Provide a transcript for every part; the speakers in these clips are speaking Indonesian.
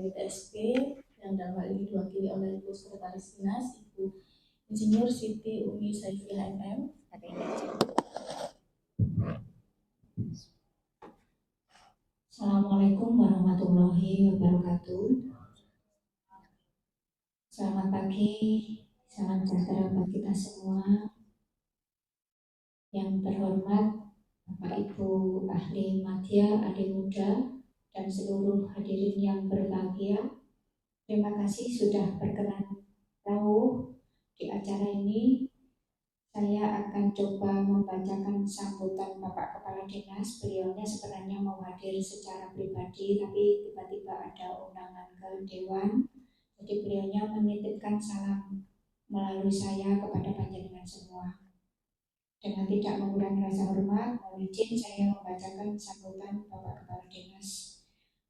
BPSP yang dalam hal ini diwakili oleh Ibu Sekretaris Dinas, Ibu Insinyur Siti Umi Saifiah MM. Assalamualaikum warahmatullahi wabarakatuh. Selamat pagi, salam sejahtera buat kita semua. Yang terhormat Bapak Ibu Ahli Madya, Adik Muda, dan seluruh hadirin yang berbahagia, terima kasih sudah berkenan rawuh di acara ini. Saya akan coba membacakan sambutan Bapak Kepala Dinas. Beliaunya sebenarnya mau hadir secara pribadi, tapi tiba-tiba ada undangan ke Dewan. Jadi beliaunya menitipkan salam melalui saya kepada panjenengan semua. Dengan tidak mengurangi rasa hormat, mohon izin saya membacakan sambutan Bapak Kepala Dinas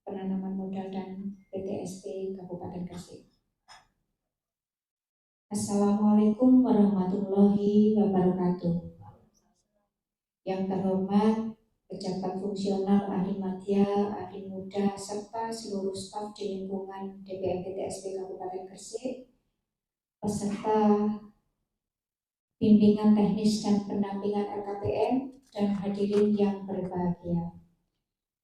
Penanaman Modal dan PTSP Kabupaten Gresik. Assalamualaikum warahmatullahi wabarakatuh. Yang terhormat pejabat fungsional ahli madya, ahli muda, serta seluruh staf di lingkungan DPM PTSP Kabupaten Gresik, peserta bimbingan teknis dan pendampingan LKPM, dan hadirin yang berbahagia.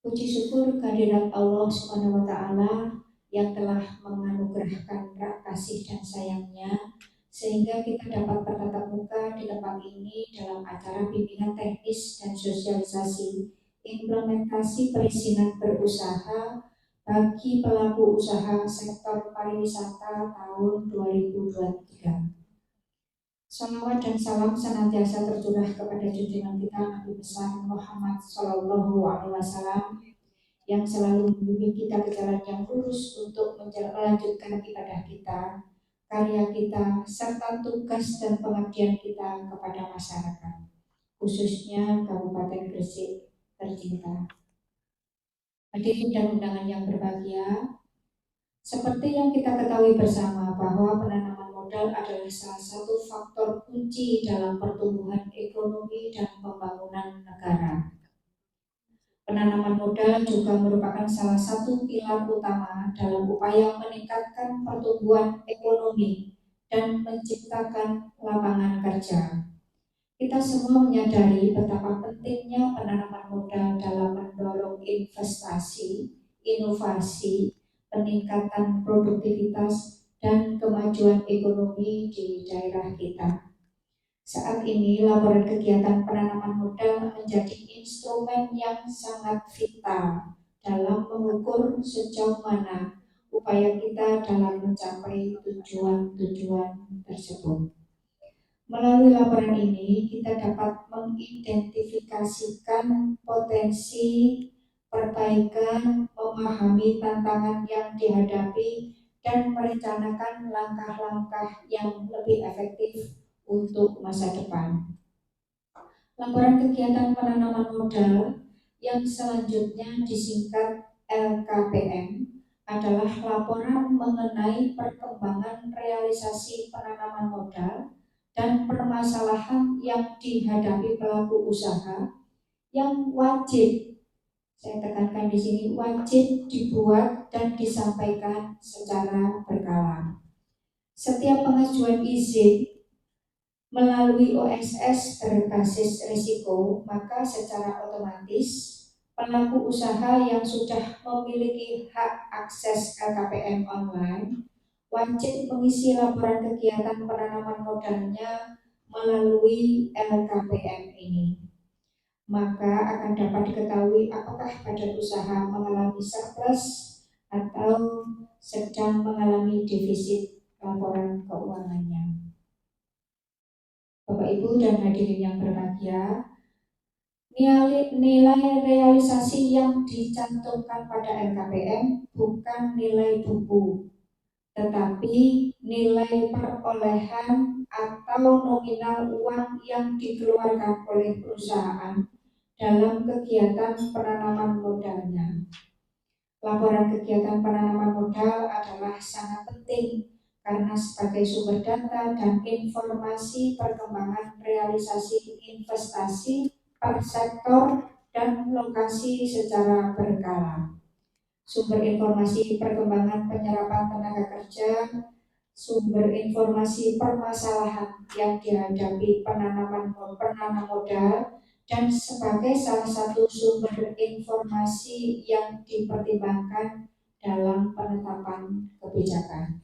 Puji syukur kehadirat Allah Subhanahu wa Ta'ala yang telah menganugerahkan kasih dan sayangnya sehingga kita dapat bertatap muka di tempat ini dalam acara bimbingan teknis dan sosialisasi implementasi perizinan berusaha bagi pelaku usaha sektor pariwisata tahun 2023. Salawat dan salam senantiasa tercurah kepada junjungan kita Nabi besar Muhammad Sallallahu Alaihi Wasallam yang selalu membimbing kita ke jalan yang lurus untuk melanjutkan ibadah kita, karya kita, serta tugas dan pengabdian kita kepada masyarakat, khususnya Kabupaten Gresik tercinta. Hadirin dan undangan yang berbahagia, seperti yang kita ketahui bersama bahwa penanaman modal adalah salah satu faktor kunci dalam pertumbuhan ekonomi dan pembangunan negara. Penanaman modal juga merupakan salah satu pilar utama dalam upaya meningkatkan pertumbuhan ekonomi dan menciptakan lapangan kerja. Kita semua menyadari betapa pentingnya penanaman modal dalam mendorong investasi, inovasi, peningkatan produktivitas, dan kemajuan ekonomi di daerah kita. Saat ini laporan kegiatan penanaman modal menjadi instrumen yang sangat vital dalam mengukur sejauh mana upaya kita dalam mencapai tujuan-tujuan tersebut. Melalui laporan ini kita dapat mengidentifikasikan potensi perbaikan, memahami tantangan yang dihadapi, dan merencanakan langkah-langkah yang lebih efektif untuk masa depan. Laporan kegiatan penanaman modal yang selanjutnya disingkat LKPM adalah laporan mengenai perkembangan realisasi penanaman modal dan permasalahan yang dihadapi pelaku usaha yang wajib, saya tekankan di sini, wajib dibuat dan disampaikan secara berkala. Setiap pengajuan izin melalui OSS berbasis risiko, maka secara otomatis pelaku usaha yang sudah memiliki hak akses LKPM online wajib mengisi laporan kegiatan penanaman modalnya melalui LKPM ini. Maka akan dapat diketahui apakah badan usaha mengalami surplus atau sedang mengalami defisit laporan keuangannya. Bapak Ibu dan hadirin yang berbahagia, nilai realisasi yang dicantumkan pada LKPM bukan nilai buku, tetapi nilai perolehan atau nominal uang yang dikeluarkan oleh perusahaan dalam kegiatan penanaman modalnya. Laporan kegiatan penanaman modal adalah sangat penting karena sebagai sumber data dan informasi perkembangan realisasi investasi per sektor dan lokasi secara berkala. sumber informasi perkembangan penyerapan tenaga kerja, sumber informasi permasalahan yang dihadapi penanam modal, dan sebagai salah satu sumber informasi yang dipertimbangkan dalam penetapan kebijakan.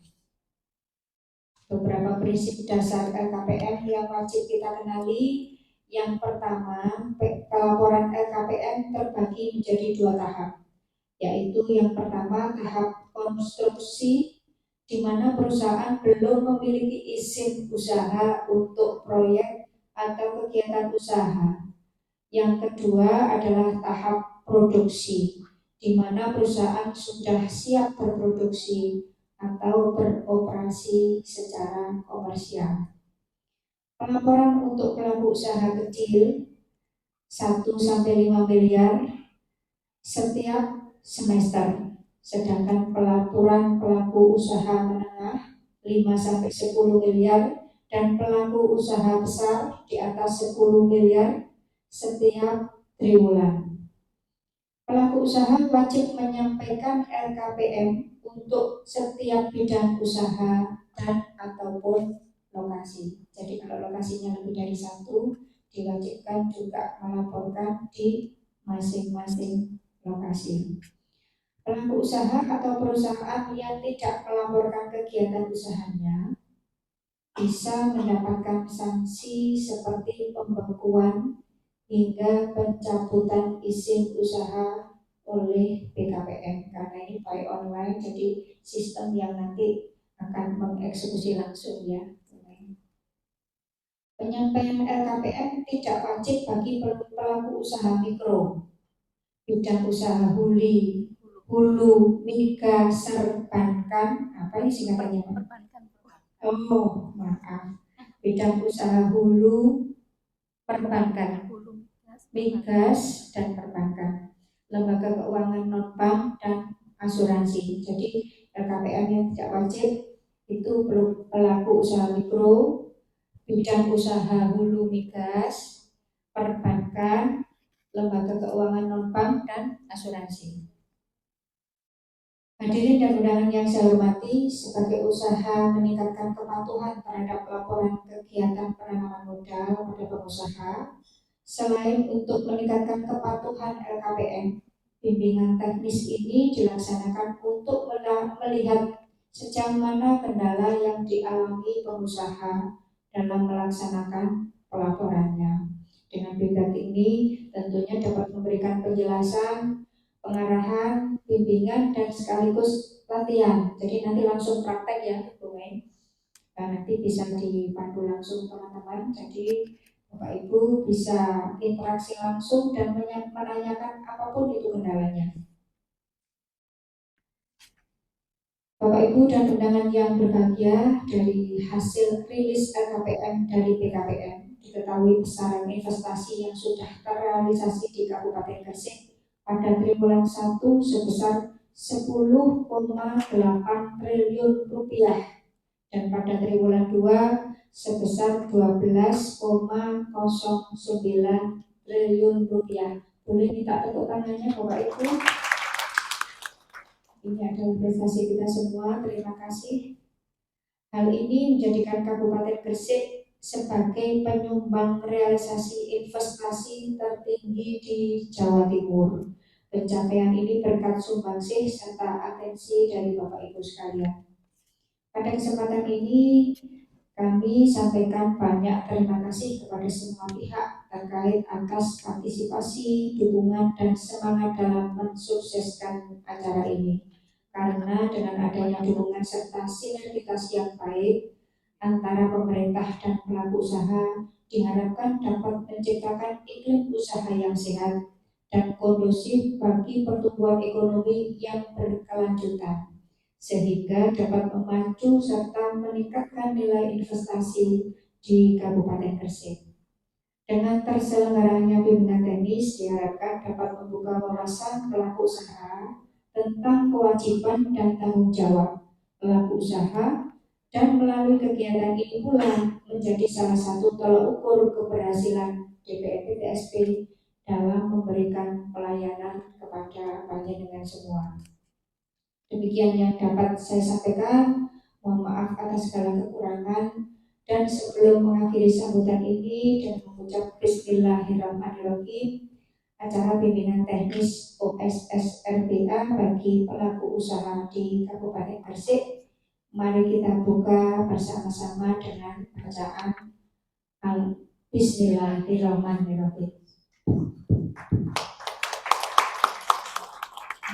Beberapa prinsip dasar LKPM yang wajib kita kenali. Yang pertama, pelaporan LKPM terbagi menjadi 2 tahap, yaitu yang pertama tahap konstruksi, di mana perusahaan belum memiliki izin usaha untuk proyek atau kegiatan usaha. Yang kedua adalah tahap produksi, di mana perusahaan sudah siap berproduksi atau beroperasi secara komersial. Pelaporan untuk pelaku usaha kecil 1-5 miliar setiap semester, sedangkan pelaporan pelaku usaha menengah 5-10 miliar dan pelaku usaha besar di atas 10 miliar setiap triwulan. Pelaku usaha wajib menyampaikan LKPM untuk setiap bidang usaha dan ataupun lokasi. Jadi kalau lokasinya lebih dari 1, diwajibkan juga melaporkan di masing-masing lokasi. Pelaku usaha atau perusahaan yang tidak melaporkan kegiatan usahanya bisa mendapatkan sanksi seperti pembekuan hingga pencabutan izin usaha oleh BKPM, karena ini by online, jadi sistem yang nanti akan mengeksekusi langsung ya. Penyampaian LKPM tidak wajib bagi pelaku usaha mikro, bidang usaha hulu, migas, perbankan, apa ini singkatannya? Oh, maaf. Bidang usaha hulu, perbankan, migas dan perbankan, lembaga keuangan non-bank dan asuransi. Jadi LKPM yang tidak wajib itu pelaku usaha mikro, bidang usaha hulu migas, perbankan, lembaga keuangan non-bank dan asuransi. Hadirin dan undangan yang saya hormati, sebagai usaha meningkatkan kepatuhan terhadap laporan kegiatan penanaman modal pada pengusaha, selain untuk meningkatkan kepatuhan LKPM, bimbingan teknis ini dilaksanakan untuk melihat sejauh mana kendala yang dialami pengusaha dalam melaksanakan pelaporannya. Dengan bimbingan ini tentunya dapat memberikan penjelasan, pengarahan, bimbingan, dan sekaligus latihan. Jadi nanti langsung praktek ya, Bu Mei. Nah, nanti bisa dipandu langsung teman-teman. Jadi Bapak Ibu bisa interaksi langsung dan menanyakan apapun itu kendalanya. Bapak Ibu dan undangan yang berbahagia, dari hasil rilis LKPM dari BKPM diketahui besaran investasi yang sudah terrealisasi di Kabupaten Gresik pada triwulan 1 sebesar 10,8 triliun rupiah dan pada triwulan 2 sebesar 12,09 triliun rupiah. Boleh minta tepuk tangannya Bapak Ibu? Ini adalah prestasi kita semua, terima kasih. Hal ini menjadikan Kabupaten Gresik sebagai penyumbang realisasi investasi tertinggi di Jawa Timur. Pencapaian ini berkat sumbangsih serta atensi dari Bapak Ibu sekalian. Pada kesempatan ini kami sampaikan banyak terima kasih kepada semua pihak terkait atas partisipasi, dukungan, dan semangat dalam mensukseskan acara ini. Karena dengan adanya dukungan serta sinergitas yang baik antara pemerintah dan pelaku usaha, diharapkan dapat menciptakan iklim usaha yang sehat dan kondusif bagi pertumbuhan ekonomi yang berkelanjutan, sehingga dapat memacu serta meningkatkan nilai investasi di Kabupaten Gresik. Dengan terselenggaranya bimbingan teknis diharapkan dapat membuka wawasan pelaku usaha tentang kewajiban dan tanggung jawab pelaku usaha, dan melalui kegiatan ini pula menjadi salah satu tolak ukur keberhasilan DPR PTSP dalam memberikan pelayanan kepada panjenengan semua. Demikian yang dapat saya sampaikan. Mohon maaf atas segala kekurangan. Dan sebelum mengakhiri sambutan ini dan mengucap Bismillahirrahmanirrahim, acara bimbingan teknis OSS RBA bagi pelaku usaha di Kabupaten Gresik, mari kita buka bersama-sama dengan bacaan Bismillahirrahmanirrahim.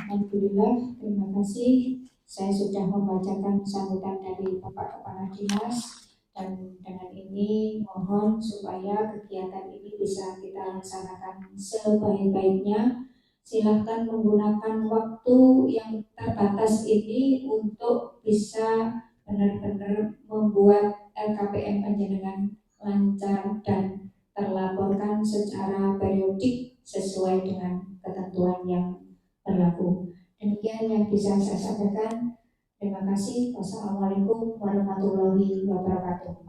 Alhamdulillah, terima kasih. Saya sudah membacakan sambutan dari Bapak Kepala Dinas, dan dengan ini mohon supaya kegiatan ini bisa kita laksanakan sebaik-baiknya. Silahkan menggunakan waktu yang terbatas ini untuk bisa benar-benar membuat LKPM panjenengan lancar dan terlaporkan secara periodik sesuai dengan ketentuan yang berlaku. Demikian yang bisa saya sampaikan. Terima kasih. Wassalamualaikum warahmatullahi wabarakatuh.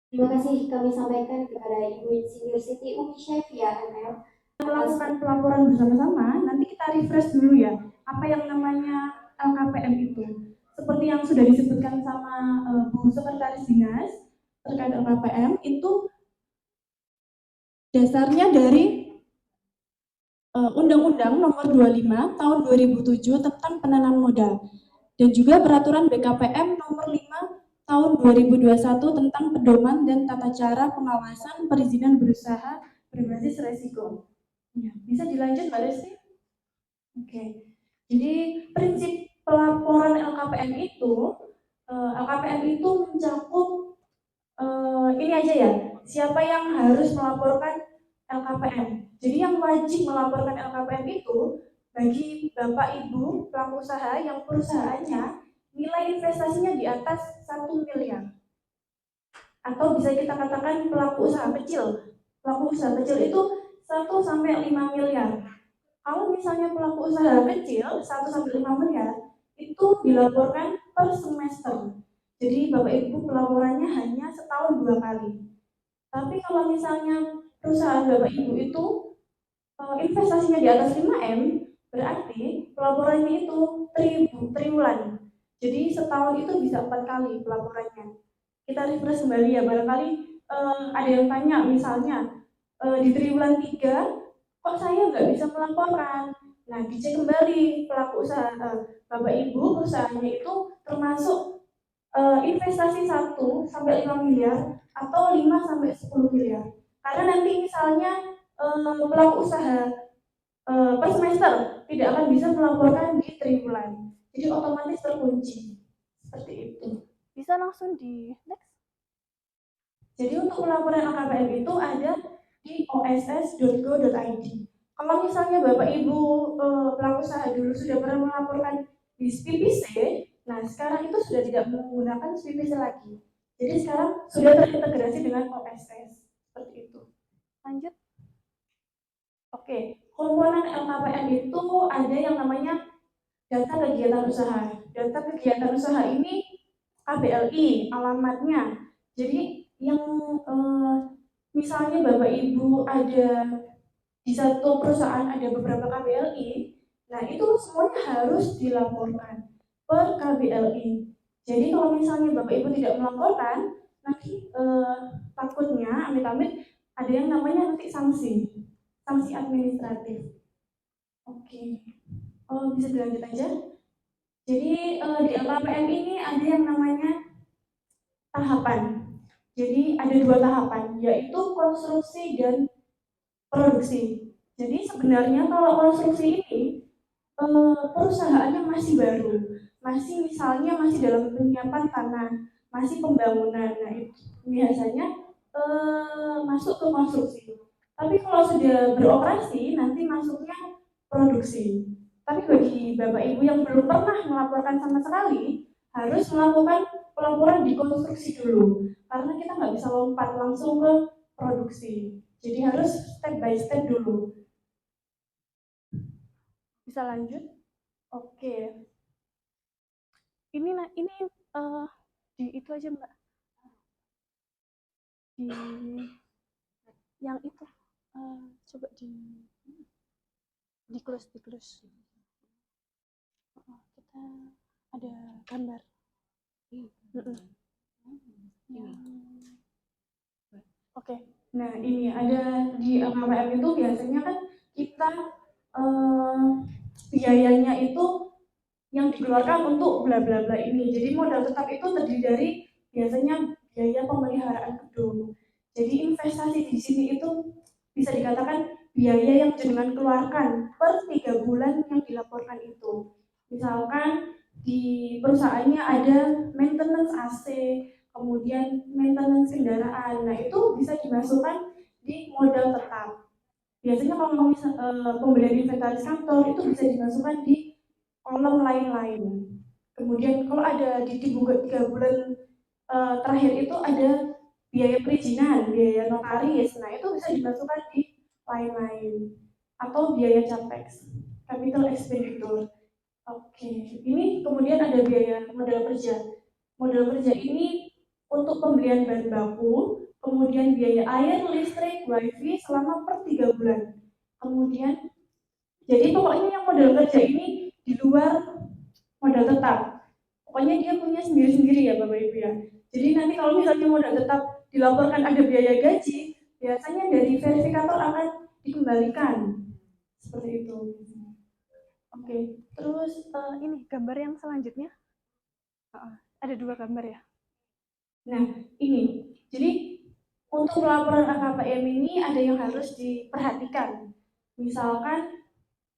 Terima kasih kami sampaikan kepada Ibu Insinyur Siti Umi Syafia ML. Melakukan pelaporan bersama-sama, nanti kita refresh dulu ya, apa yang namanya LKPM itu. Seperti yang sudah disebutkan sama Bu Sekretaris Dinas terkait LKPM, itu dasarnya dari Undang-Undang Nomor 25 Tahun 2007 tentang penanaman modal, dan juga Peraturan BKPM Nomor 5 Tahun 2021 tentang pedoman dan tata cara pengawasan perizinan berusaha berbasis resiko. Ya, bisa dilanjut Mbak Lesti? Oke. Jadi prinsip pelaporan LKPM itu mencakup ini aja ya. Siapa yang harus melaporkan LKPM? Jadi yang wajib melaporkan LKPM itu bagi Bapak Ibu pelaku usaha yang perusahaannya nilai investasinya di atas 1 miliar. Atau bisa kita katakan pelaku usaha kecil. Pelaku usaha kecil itu 1 sampai 5 miliar. Kalau misalnya pelaku usaha kecil 1 sampai 5 miliar itu dilaporkan per semester. Jadi Bapak Ibu pelaporannya hanya setahun 2 kali. Tapi kalau misalnya perusahaan Bapak Ibu itu investasinya di atas 5M, berarti pelaporannya itu triwulan. Jadi setahun itu bisa 4 kali pelaporannya. Kita refresh kembali ya, barangkali ada yang tanya misalnya di triwulan 3 kok saya nggak bisa melaporkan. Nah, dicek kembali pelaku usaha Bapak Ibu perusahaannya itu termasuk investasi 1 sampai 5 miliar atau 5 sampai 10 miliar. Karena nanti misalnya pelaku usaha per semester tidak akan bisa melaporkan di triwulan. Jadi otomatis terkunci. Seperti itu. Bisa langsung di next. Jadi untuk pelaporan LKPM itu ada di oss.go.id. Kalau misalnya Bapak Ibu pelaku usaha dulu sudah pernah melaporkan di SPPC, nah sekarang itu sudah tidak menggunakan SPPC lagi. Jadi sekarang sudah terintegrasi dengan OSS. Seperti itu. Lanjut. Oke, komponen LKPM itu ada yang namanya data kegiatan usaha. Data kegiatan usaha ini KBLI alamatnya. Jadi yang misalnya Bapak Ibu ada di satu perusahaan ada beberapa KBLI, nah itu semuanya harus dilaporkan per KBLI. Jadi kalau misalnya Bapak Ibu tidak melaporkan, nanti takutnya amit-amit ada yang namanya nanti sanksi administratif. Oke, bisa dilanjut aja. Jadi di LKPM ini ada yang namanya tahapan. Jadi ada 2 tahapan, yaitu konstruksi dan produksi. Jadi sebenarnya kalau konstruksi ini perusahaannya masih baru, misalnya masih dalam penyiapan tanah, masih pembangunan. Nah itu biasanya masuk ke konstruksi. Tapi kalau sudah beroperasi nanti masuknya produksi. Tapi bagi Bapak Ibu yang belum pernah melaporkan sama sekali, harus melakukan pelaporan di konstruksi dulu, karena kita nggak bisa lompat langsung ke produksi. Jadi harus step by step dulu. Bisa lanjut? Oke. Ini di itu aja Mbak. Di yang itu coba di di close. Kita ada gambar. Oke. Nah, ini ada di LKPM itu biasanya kan kita biayanya itu yang dikeluarkan untuk bla bla bla ini. Jadi modal tetap itu terdiri dari biasanya biaya pemeliharaan gedung. Jadi investasi di sini itu bisa dikatakan biaya yang jenengan keluarkan per 3 bulan yang dilaporkan itu. Misalkan di perusahaannya ada maintenance AC, kemudian maintenance kendaraan. Nah, itu bisa dimasukkan di modal tetap. Biasanya kalau pembelian inventaris kantor itu bisa dimasukkan di kolom lain-lain. Kemudian kalau ada di 3 bulan terakhir itu ada biaya perizinan, biaya notaris. Nah, itu bisa dimasukkan di lain-lain. Atau biaya capex, capital expenditure. Oke, ini kemudian ada biaya modal kerja. Modal kerja ini untuk pembelian bahan baku, kemudian biaya air, listrik, wifi selama per 3 bulan. Kemudian, jadi pokoknya yang modal kerja ini di luar modal tetap. Pokoknya dia punya sendiri-sendiri ya Bapak Ibu ya. Jadi nanti kalau misalnya modal tetap dilaporkan ada biaya gaji, biasanya dari verifikator akan dikembalikan. Seperti itu. Oke, terus ini gambar yang selanjutnya. Ada 2 gambar ya. Nah, ini. Jadi untuk pelaporan LKPM ini ada yang harus diperhatikan. Misalkan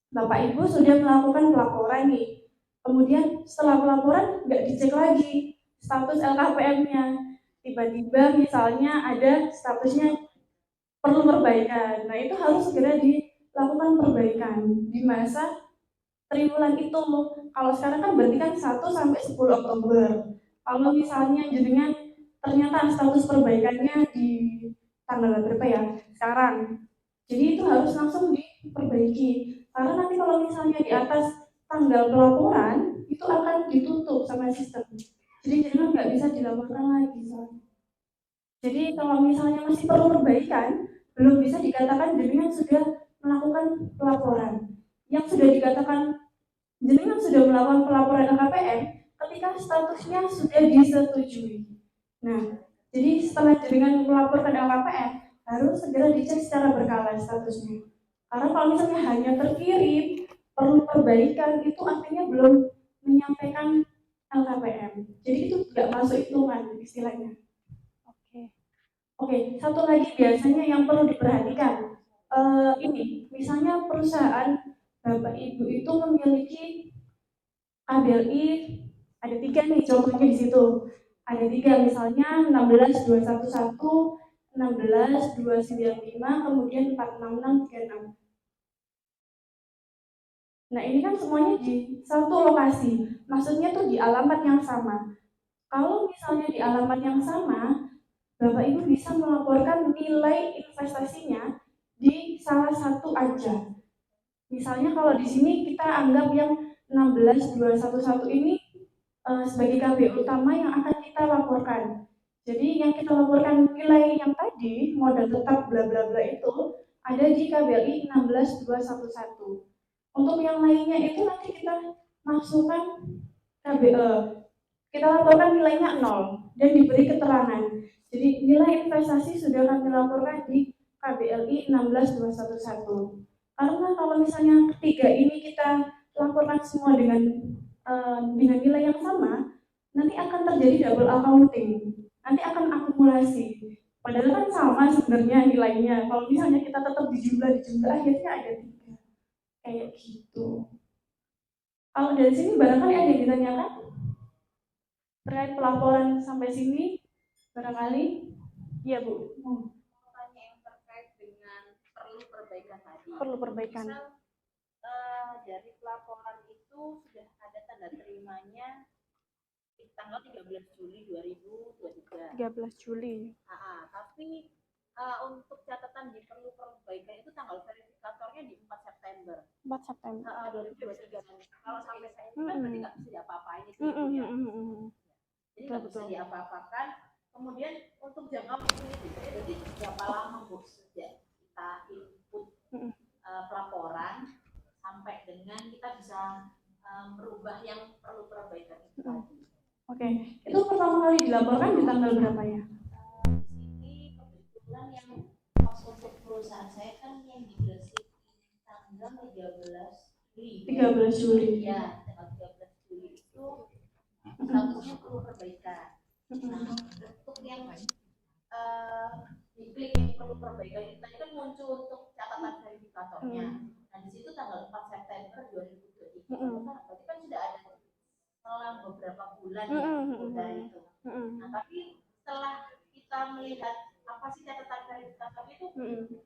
Bapak Ibu sudah melakukan pelaporan nih. Kemudian setelah pelaporan nggak dicek lagi status LKPM-nya. Tiba-tiba misalnya ada statusnya perlu perbaikan. Nah, itu harus segera dilakukan perbaikan di masa triwulan itu. Kalau sekarang kan berarti kan 1 sampai 10 Oktober. Kalau misalnya jenengan ternyata status perbaikannya di tanggal berapa ya? Sekarang. Jadi itu harus langsung diperbaiki. Karena nanti kalau misalnya di atas tanggal pelaporan itu akan ditutup sama sistem. Jadi jenengan nggak bisa dilaporkan lagi. Jadi kalau misalnya masih perlu perbaikan, belum bisa dikatakan jenengan sudah melakukan pelaporan. Yang sudah dikatakan jenengan sudah melakukan pelaporan LKPM ketika statusnya sudah disetujui. Nah, jadi setelah jenengan melaporkan LKPM, harus segera dicek secara berkala statusnya. Karena kalau misalnya hanya terkirim, perlu perbaikan, itu artinya belum menyampaikan LKPM. Jadi itu tidak masuk hitungan istilahnya. Oke, satu lagi biasanya yang perlu diperhatikan. Ini, misalnya perusahaan Bapak Ibu itu memiliki KBLI, ada 3 nih contohnya di situ. Ada 3 misalnya 16211, 16295, kemudian 46636. Nah, ini kan semuanya di satu lokasi. Maksudnya tuh di alamat yang sama. Kalau misalnya di alamat yang sama, Bapak Ibu bisa melaporkan nilai investasinya di salah satu aja. Misalnya kalau di sini kita anggap yang 16211 ini sebagai KBU utama yang akan kita laporkan. Jadi yang kita laporkan nilai yang tadi, modal tetap bla bla bla itu ada di KBLI 16211. Untuk yang lainnya itu nanti kita masukkan kita laporkan nilainya 0 dan diberi keterangan. Jadi nilai investasi sudah kami laporkan di KBLI 16211. Karena kalau misalnya ketiga ini kita laporkan semua dengan nilai yang sama, nanti akan terjadi double accounting. Nanti akan akumulasi. Padahal kan sama sebenarnya nilainya. Kalau misalnya kita tetap dijumlah akhirnya ada 3. Kayak gitu. Kalau dari sini barangkali ada yang ditanyakan? Terkait pelaporan sampai sini, barangkali? Iya Bu. Tanya yang terkait dengan perlu perbaikan tadi. Perlu perbaikan. Misal dari pelaporan itu sudah ada tanda terimanya di tanggal 13 Juli 2023. 13 Juli. Tapi untuk catatan di perlu perbaikan itu tanggal verifikatornya di 4 September. 4 September. 2023. Kalau sampai saya itu kan berarti nggak bisa diapa-apain itu ya. Jadi nggak bisa diapa-apakan. Kemudian untuk jangka waktu itu, jadi berapa lama Bu sejak kita input pelaporan dengan kita bisa merubah yang perlu perbaikan itu tadi. Oke, itu pertama kali dilaporkan di tanggal berapa ya? Di sini kebetulan yang pas untuk perusahaan saya kan yang di Gresik tanggal 13 Juli. 13 Juli. Ya, tanggal 13 Juli itu statusnya perlu perbaikan. Nah, untuk yang diklik yang perlu perbaikan itu tadi kan muncul untuk catatan verifikatornya. Nah, di situ tanggal 4 September 2023. Berarti kan sudah ada selang beberapa bulan dari itu. Nah, tapi setelah kita melihat apa sih catatan verifikatornya itu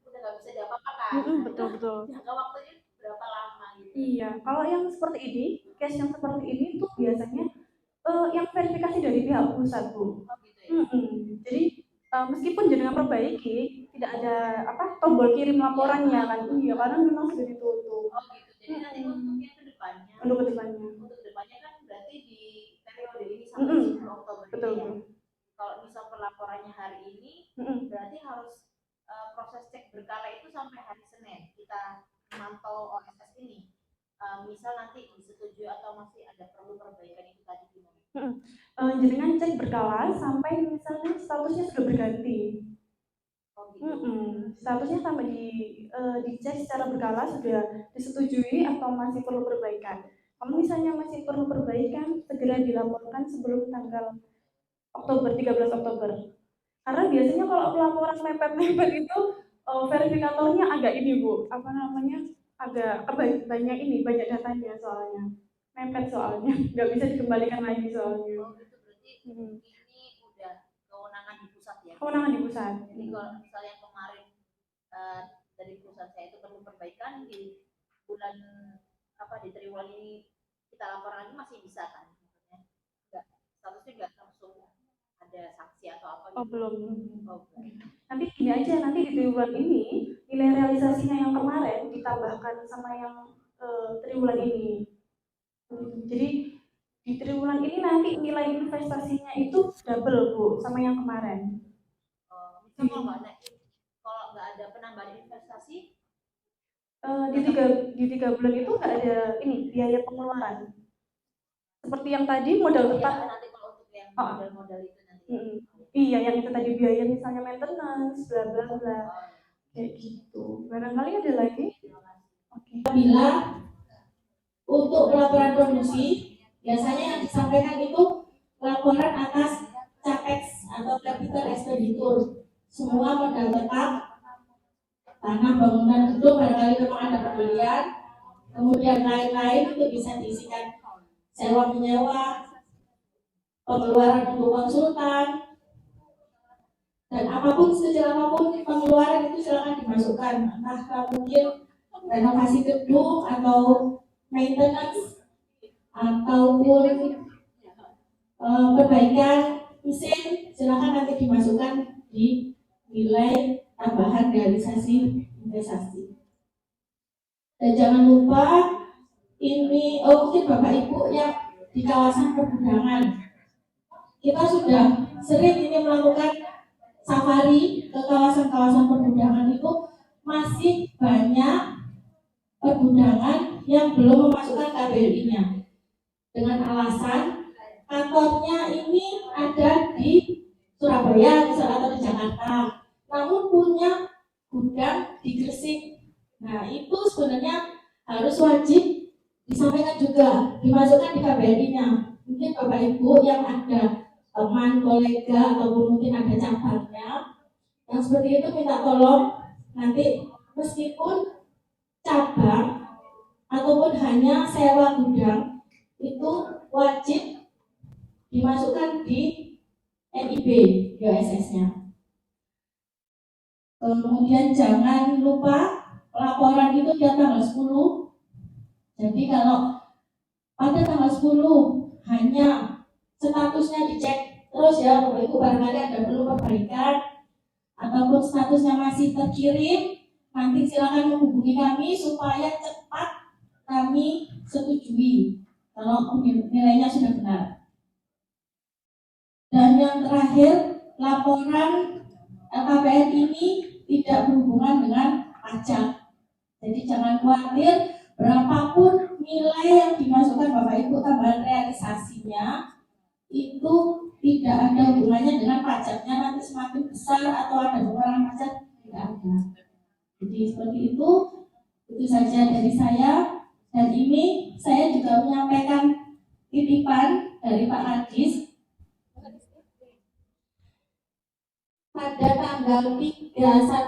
udah nggak bisa diapa-apakan. Betul. Jangka waktunya berapa lama gitu. Iya, kalau yang seperti ini, case yang seperti ini tuh biasanya yang verifikasi dari pihak pusat, Bu. Oh, gitu ya. Jadi meskipun jenengan perbaiki, tidak ada tombol kirim laporannya kan? Iya, karena memang sudah ditutup. Oh gitu. Jadi nanti untuk yang kedepannya. Untuk kedepannya. Untuk kedepannya kan berarti di periode ini sampai 10 Oktober. Betul. Ya. Kalau misal pelaporannya hari ini, berarti harus proses cek berkala itu sampai hari Senin. Kita memantau OSS ini. Misal nanti disetujui atau masih ada perlu perbaikan itu tadi gimana? Jenengan cek berkala sampai misalnya statusnya sudah berganti. Oh gitu. Statusnya sampai dicek secara berkala sudah disetujui atau masih perlu perbaikan. Kalau misalnya masih perlu perbaikan, segera dilaporkan sebelum tanggal 13 Oktober. Karena biasanya kalau pelaporan mepet-mepet itu verifikatornya agak ini, Bu, agak banyak datanya soalnya. Mepet soalnya, nggak bisa dikembalikan lagi soalnya. Oh gitu, berarti ini udah kewenangan di pusat ya? Kewenangan di pusat. Jadi kalau misalnya kemarin dari perusahaan saya itu perlu perbaikan di bulan di triwulan ini kita laporan lagi masih bisa kan? Maksudnya statusnya nggak langsung ada sanksi atau apa gitu? Oh belum. Oh, nanti gini aja, nanti di triwulan ini nilai realisasinya yang kemarin ditambahkan sama yang triwulan ini. Jadi di triwulan ini nanti nilai investasinya itu double, Bu, sama yang kemarin. Misal kalau nggak ada penambahan investasi, di tiga bulan itu nggak ada biaya pengeluaran. Seperti yang tadi modal tetap. Ya, nanti kalau untuk yang modal-modal itu nanti. Iya, yang itu tadi biaya misalnya maintenance, bla bla bla, kayak gitu. Barangkali ada lagi? Oke. Bila untuk laporan produksi, biasanya yang disampaikan itu laporan atas capex atau capital expenditure, semua modal tetap, tanah, bangunan, gedung, barangkali memang ada pembelian, kemudian lain-lain itu bisa diisikan sewa menyewa, pengeluaran untuk konsultan, dan apapun sekecil apapun pengeluaran itu silakan dimasukkan, entah mungkin renovasi gedung atau maintenance ataupun perbaikan mesin, silakan nanti dimasukkan di nilai tambahan realisasi investasi. Dan jangan lupa ini mungkin Bapak Ibu yang di kawasan pergudangan, kita sudah sering ini melakukan safari ke kawasan-kawasan pergudangan, itu masih banyak pergudangan yang belum memasukkan KBLI-nya dengan alasan kantornya ini ada di Surabaya atau di Jakarta, namun punya gudang di Gresik. Nah itu sebenarnya harus wajib disampaikan juga, dimasukkan di KBLI-nya. Mungkin Bapak Ibu yang ada teman, kolega, ataupun mungkin ada cabangnya yang seperti itu, minta tolong nanti meskipun cabang ataupun hanya sewa gudang itu wajib dimasukkan di NIB, di OSS-nya. Kemudian jangan lupa laporan itu tiap tanggal 10. Jadi kalau pada tanggal 10 hanya statusnya dicek terus ya Bapak Ibu, barangkali ada perlu perbaikan ataupun statusnya masih terkirim, nanti silakan menghubungi kami supaya cepat kami setujui kalau nilainya sudah benar. Dan yang terakhir, laporan LKPN ini tidak berhubungan dengan pajak. Jadi jangan khawatir, berapapun nilai yang dimasukkan Bapak Ibu tambahan realisasinya itu tidak ada hubungannya dengan pajaknya nanti semakin besar atau ada pengurangan pajak, tidak ada. Jadi seperti itu saja dari saya. Dan ini saya juga menyampaikan titipan dari Pak Kadis pada tanggal 31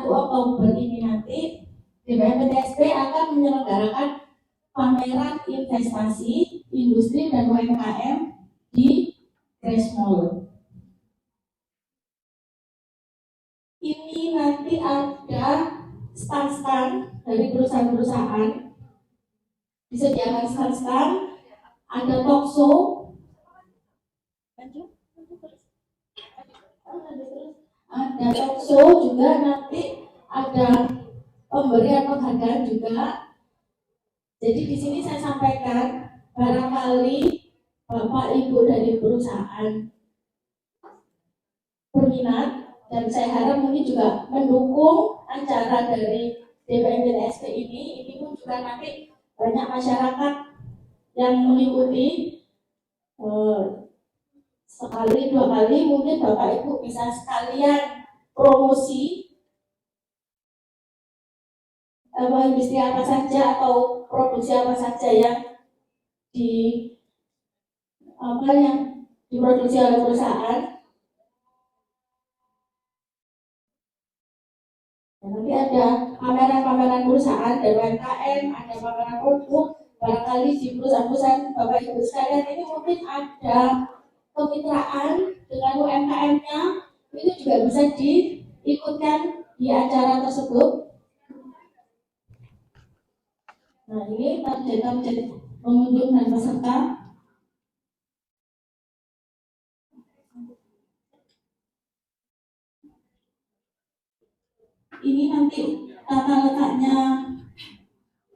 Oktober ini nanti DPM-PTSP akan menyelenggarakan pameran investasi industri dan UMKM di Grace Mall. Ini nanti ada stand-stand dari perusahaan-perusahaan, disediakan stand-stand, ada talk show, ada talk show juga, nanti ada pemberian penghargaan juga. Jadi di sini saya sampaikan, barangkali Bapak Ibu dari perusahaan berminat, dan saya harap mungkin juga mendukung acara dari DPM-PTSP ini pun juga nanti banyak masyarakat yang mengikuti, sekali dua kali mungkin Bapak Ibu bisa sekalian promosi industri apa saja atau produksi apa saja yang diproduksi oleh perusahaan. Dan nanti ada pameran-pameran perusahaan dan UMKM, ada pameran produk. Barangkali di perusahaan-perusahaan Bapak Ibu sekalian ini mungkin ada kemitraan dengan UMKM-nya, itu juga bisa diikutkan di acara tersebut. Nah, ini target pengunjung dan peserta. Ini nanti tata letaknya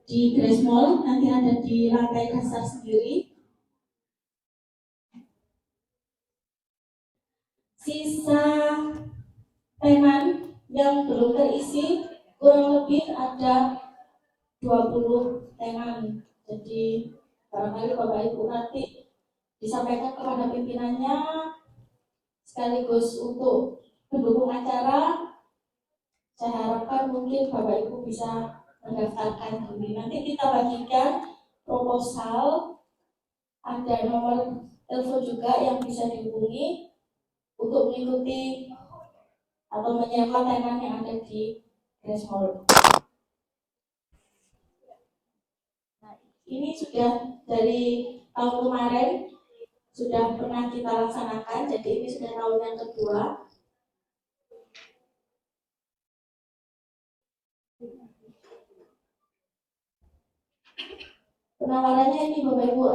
di Grace Mall, nanti ada di lantai dasar sendiri. Sisa tenan yang belum terisi kurang lebih ada 20 tenan. Jadi barangkali Bapak Ibu nanti disampaikan kepada pimpinannya sekaligus untuk pendukung acara. Saya harapkan mungkin Bapak Ibu bisa mendaftarkan diri. Nanti kita bagikan proposal, ada nomor telepon juga yang bisa dihubungi untuk mengikuti atau menyewa tenan yang ada di Grace Mall. Nah, ini sudah dari tahun kemarin sudah pernah kita laksanakan, jadi ini sudah tahun yang kedua. Penawarannya ini Bapak Ibu,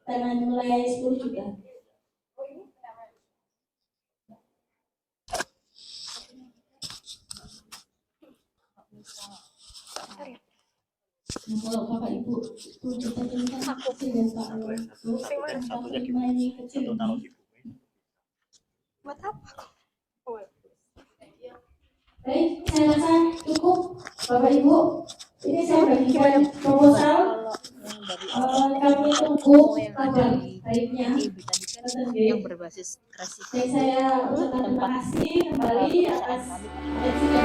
tenan mulai 10 juta. Kalau Bapak Ibu cita-cita kecil dan Pak ini kecil. Buat apa? Baik, saya rasa cukup Bapak Ibu. Ini saya bagikan proposal. Kami tunggu kabar baiknya. yang berbasis kreasi. Dan saya ucapkan terima kasih kembali atas atensi dan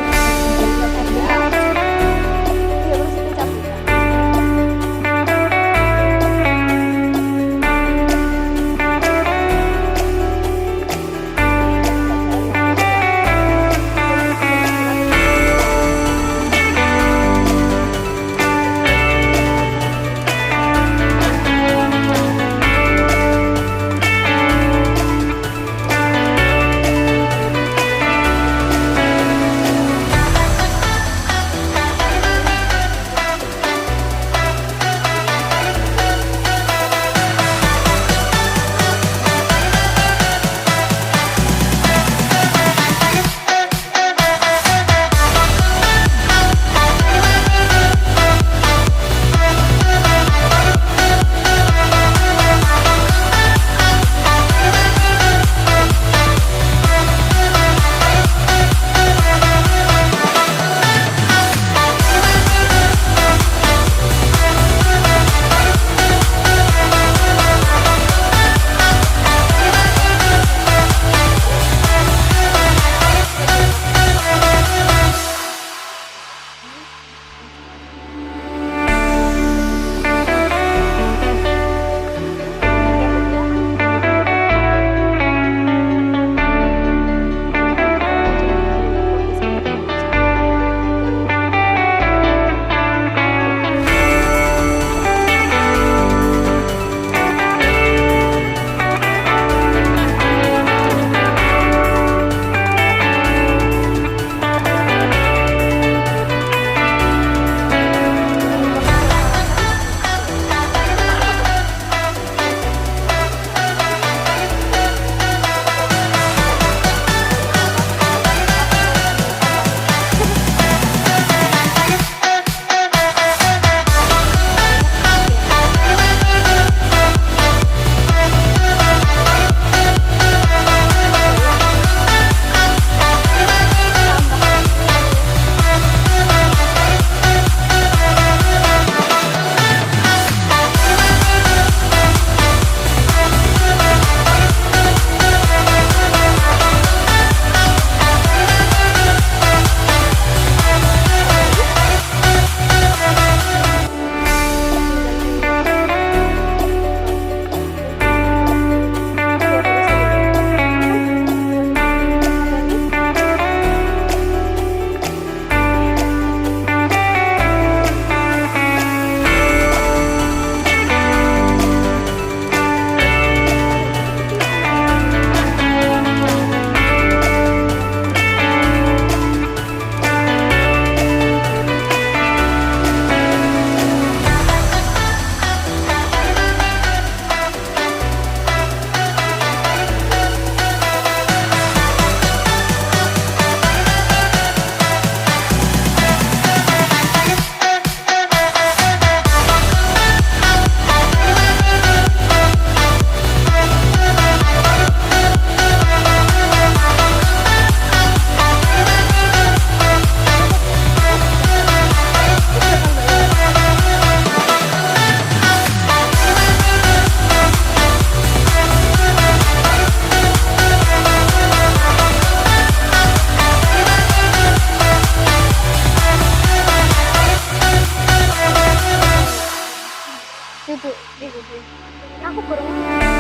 Ibu. Aku baru